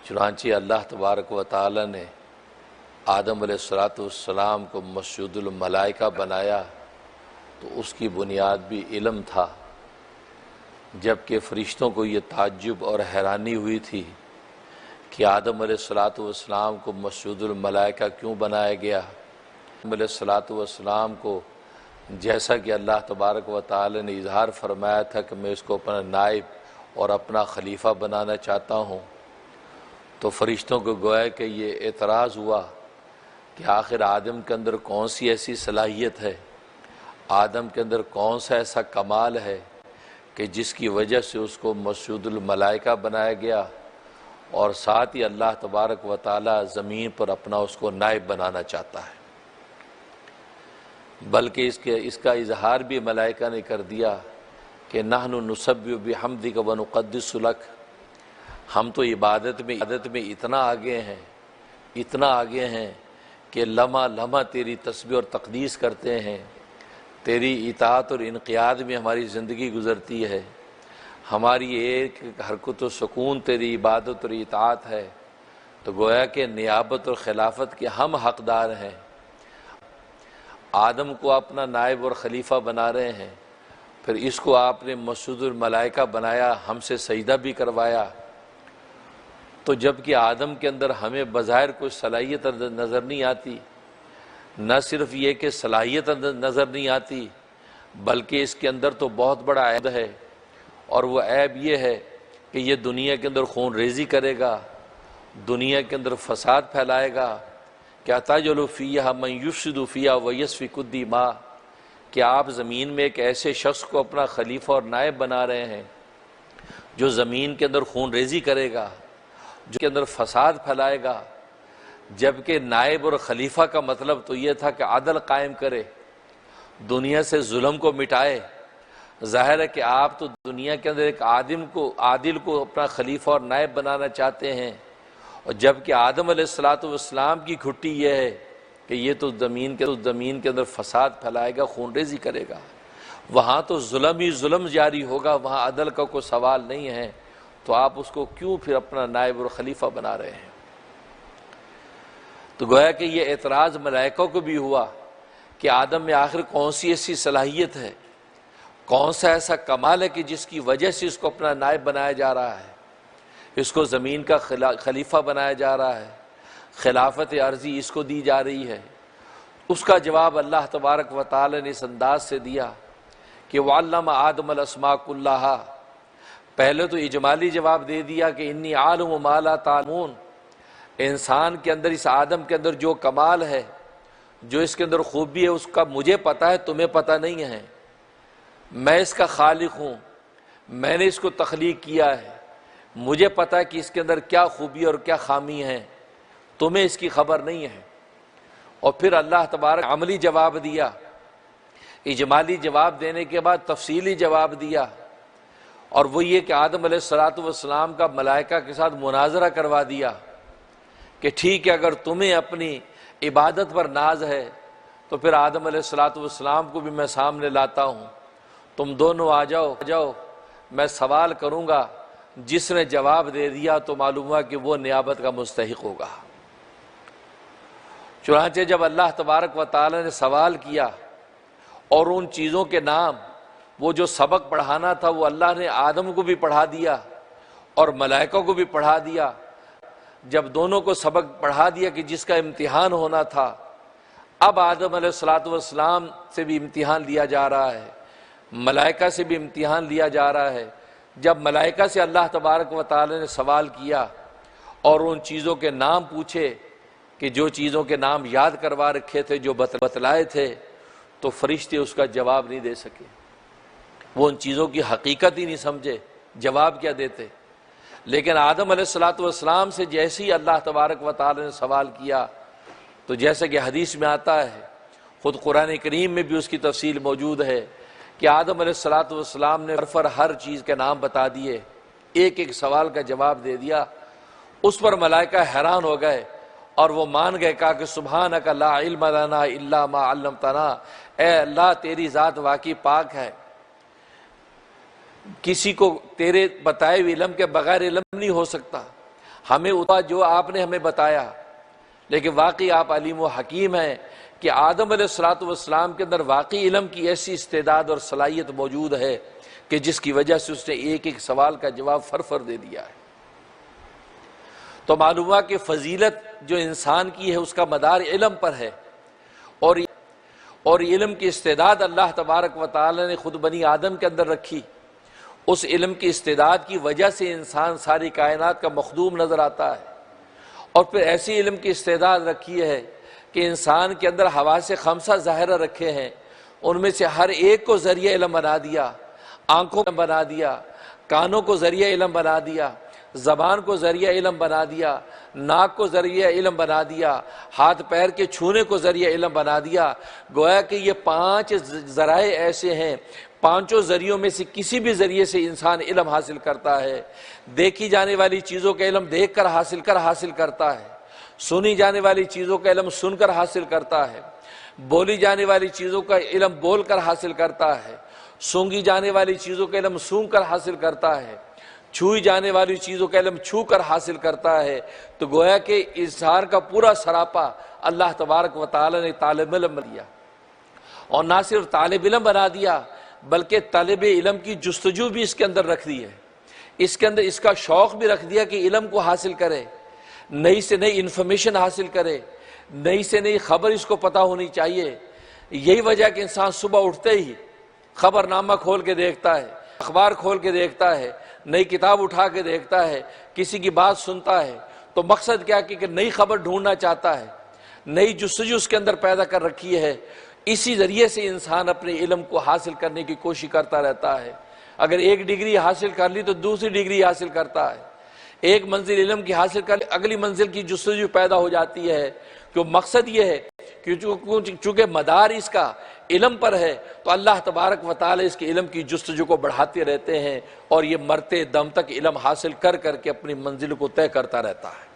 چنانچہ اللہ تبارک و تعالی نے آدم علیہ السلام کو مسجود الملائکہ بنایا تو اس کی بنیاد بھی علم تھا، جبکہ فرشتوں کو یہ تعجب اور حیرانی ہوئی تھی کہ آدم علیہ السلام کو مسجود الملائکہ کیوں بنایا گیا۔ آدم علیہ السلام کو جیسا کہ اللہ تبارک و تعالی نے اظہار فرمایا تھا کہ میں اس کو اپنا نائب اور اپنا خلیفہ بنانا چاہتا ہوں، تو فرشتوں کو گویا کہ یہ اعتراض ہوا کہ آخر آدم کے اندر کون سی ایسی صلاحیت ہے، آدم کے اندر کون سا ایسا کمال ہے کہ جس کی وجہ سے اس کو مسجود الملائکہ بنایا گیا، اور ساتھ ہی اللہ تبارک و تعالی زمین پر اپنا اس کو نائب بنانا چاہتا ہے۔ بلکہ اس کا اظہار بھی ملائکہ نے کر دیا کہ نحن نسبح بحمدک ونقدس لک، ہم تو عبادت میں اتنا آگے ہیں کہ لمحہ لمحہ تیری تسبیح اور تقدیس کرتے ہیں، تیری اطاعت اور انقیاد میں ہماری زندگی گزرتی ہے، ہماری ایک حرکت و سکون تیری عبادت اور اطاعت ہے، تو گویا کہ نیابت اور خلافت کے ہم حقدار ہیں۔ آدم کو اپنا نائب اور خلیفہ بنا رہے ہیں، پھر اس کو آپ نے مسجود الملائکہ بنایا، ہم سے سجدہ بھی کروایا، تو جبکہ آدم کے اندر ہمیں بظاہر کوئی صلاحیت نظر نہیں آتی، نہ صرف یہ کہ صلاحیت نظر نہیں آتی بلکہ اس کے اندر تو بہت بڑا عیب ہے، اور وہ عیب یہ ہے کہ یہ دنیا کے اندر خون ریزی کرے گا، دنیا کے اندر فساد پھیلائے گا۔ کیا تجعل فیہا من یفسد فیہا ویسفک الدماء، کہ آپ زمین میں ایک ایسے شخص کو اپنا خلیفہ اور نائب بنا رہے ہیں جو زمین کے اندر خون ریزی کرے گا، جو کے اندر فساد پھیلائے گا، جبکہ نائب اور خلیفہ کا مطلب تو یہ تھا کہ عدل قائم کرے، دنیا سے ظلم کو مٹائے۔ ظاہر ہے کہ آپ تو دنیا کے اندر ایک عادل کو اپنا خلیفہ اور نائب بنانا چاہتے ہیں، اور جبکہ آدم علیہ السلام کی کھٹی یہ ہے کہ یہ تو زمین کے اندر فساد پھیلائے گا، خون ریزی کرے گا، وہاں تو ظلم ہی ظلم جاری ہوگا، وہاں عدل کا کوئی سوال نہیں ہے، تو آپ اس کو کیوں پھر اپنا نائب اور خلیفہ بنا رہے ہیں؟ تو گویا کہ یہ اعتراض ملائکہ کو بھی ہوا کہ آدم میں آخر کون سی ایسی صلاحیت ہے، کون سا ایسا کمال ہے کہ جس کی وجہ سے اس کو اپنا نائب بنایا جا رہا ہے، اس کو زمین کا خلیفہ بنایا جا رہا ہے، خلافت عرضی اس کو دی جا رہی ہے۔ اس کا جواب اللہ تبارک و تعالی نے اس انداز سے دیا کہ وَعَلَّمَ آدَمَ الْأَسْمَاءَ كُلَّهَا، پہلے تو اجمالی جواب دے دیا کہ انی عالم ما لا تعلمون، انسان کے اندر، اس آدم کے اندر جو کمال ہے، جو اس کے اندر خوبی ہے، اس کا مجھے پتہ ہے، تمہیں پتہ نہیں ہے، میں اس کا خالق ہوں، میں نے اس کو تخلیق کیا ہے، مجھے پتہ ہے کہ اس کے اندر کیا خوبی اور کیا خامی ہے، تمہیں اس کی خبر نہیں ہے۔ اور پھر اللہ تبارک عملی جواب دیا، اجمالی جواب دینے کے بعد تفصیلی جواب دیا، اور وہ یہ کہ آدم علیہ السلام کا ملائکہ کے ساتھ مناظرہ کروا دیا کہ ٹھیک ہے، اگر تمہیں اپنی عبادت پر ناز ہے تو پھر آدم علیہ السلام کو بھی میں سامنے لاتا ہوں، تم دونوں آ جاؤ، میں سوال کروں گا، جس نے جواب دے دیا تو معلوم ہوا کہ وہ نیابت کا مستحق ہوگا۔ چنانچہ جب اللہ تبارک و تعالی نے سوال کیا اور ان چیزوں کے نام، وہ جو سبق پڑھانا تھا وہ اللہ نے آدم کو بھی پڑھا دیا اور ملائکہ کو بھی پڑھا دیا، جب دونوں کو سبق پڑھا دیا کہ جس کا امتحان ہونا تھا، اب آدم علیہ السلام سے بھی امتحان لیا جا رہا ہے، ملائکہ سے بھی امتحان لیا جا رہا ہے۔ جب ملائکہ سے اللہ تبارک و تعالی نے سوال کیا اور ان چیزوں کے نام پوچھے کہ جو چیزوں کے نام یاد کروا رکھے تھے، جو بتلائے تھے، تو فرشتے اس کا جواب نہیں دے سکے، وہ ان چیزوں کی حقیقت ہی نہیں سمجھے، جواب کیا دیتے۔ لیکن آدم علیہ السلام سے جیسے ہی اللہ تبارک و تعالی نے سوال کیا، تو جیسے کہ حدیث میں آتا ہے، خود قرآن کریم میں بھی اس کی تفصیل موجود ہے کہ آدم علیہ السلام نے ہر چیز کے نام بتا دیے، ایک ایک سوال کا جواب دے دیا۔ اس پر ملائکہ حیران ہو گئے اور وہ مان گئے، کہا کہ سبحانک لا علم لنا الا ما علمتنا، اے اللہ تیری ذات واقعی پاک ہے، کسی کو تیرے بتائے ہوئے علم کے بغیر علم نہیں ہو سکتا، ہمیں جو آپ نے ہمیں بتایا، لیکن واقعی آپ علیم و حکیم ہیں کہ آدم علیہ الصلوۃ والسلام کے اندر واقعی علم کی ایسی استعداد اور صلاحیت موجود ہے کہ جس کی وجہ سے اس نے ایک ایک سوال کا جواب فر دے دیا ہے۔ تو معلوم ہوا کہ فضیلت جو انسان کی ہے اس کا مدار علم پر ہے، اور علم کی استعداد اللہ تبارک و تعالی نے خود بنی آدم کے اندر رکھی۔ اس علم کی استعداد کی وجہ سے انسان ساری کائنات کا مخدوم نظر آتا ہے، اور پھر ایسی علم کی استعداد رکھی ہے کہ انسان کے اندر حواس خمسہ ظاہرہ رکھے ہیں، ان میں سے ہر ایک کو ذریعہ علم بنا دیا۔ آنکھوں کو بنا دیا، کانوں کو ذریعہ علم بنا دیا، زبان کو ذریعہ علم بنا دیا، ناک کو ذریعہ علم بنا دیا، ہاتھ پیر کے چھونے کو ذریعہ علم بنا دیا۔ گویا کہ یہ 5 ذرائع ایسے ہیں، 5 ذریعوں میں سے کسی بھی ذریعے سے انسان علم حاصل کرتا ہے۔ دیکھی جانے والی چیزوں کا علم دیکھ کر حاصل کرتا ہے، سنی جانے والی چیزوں کا علم سن کر حاصل کرتا ہے، بولی جانے والی چیزوں کا علم بول کر حاصل کرتا ہے، سونگی جانے والی چیزوں کا علم سونگ کر حاصل کرتا ہے، چھوئی جانے والی چیزوں کا علم چھو کر حاصل کرتا ہے۔ تو گویا کہ اظہار کا پورا سراپا اللہ تبارک و تعالی نے طالب علم دیا، اور نہ صرف طالب علم بنا دیا بلکہ طالب علم کی جستجو بھی اس کے اندر رکھ دی ہے، اس کے اندر اس کا شوق بھی رکھ دیا کہ علم کو حاصل کرے، نئی سے نئی انفارمیشن حاصل کرے، نئی سے نئی خبر اس کو پتہ ہونی چاہیے۔ یہی وجہ کہ انسان صبح اٹھتے ہی خبر نامہ کھول کے دیکھتا ہے، اخبار کھول کے دیکھتا ہے، نئی کتاب اٹھا کے دیکھتا ہے، کسی کی بات سنتا ہے، تو مقصد کیا کہ نئی خبر ڈھونڈنا چاہتا ہے، نئی جستجو اس کے اندر پیدا کر رکھی ہے۔ اسی ذریعے سے انسان اپنے علم کو حاصل کرنے کی کوشش کرتا رہتا ہے۔ اگر ایک ڈگری حاصل کر لی تو دوسری ڈگری حاصل کرتا ہے، ایک منزل علم کی حاصل کر لی اگلی منزل کی جستجو پیدا ہو جاتی ہے۔ کہ مقصد یہ ہے کہ چونکہ مدار اس کا علم پر ہے تو اللہ تبارک و تعالی اس کے علم کی جستجو کو بڑھاتے رہتے ہیں، اور یہ مرتے دم تک علم حاصل کر کے اپنی منزل کو طے کرتا رہتا ہے۔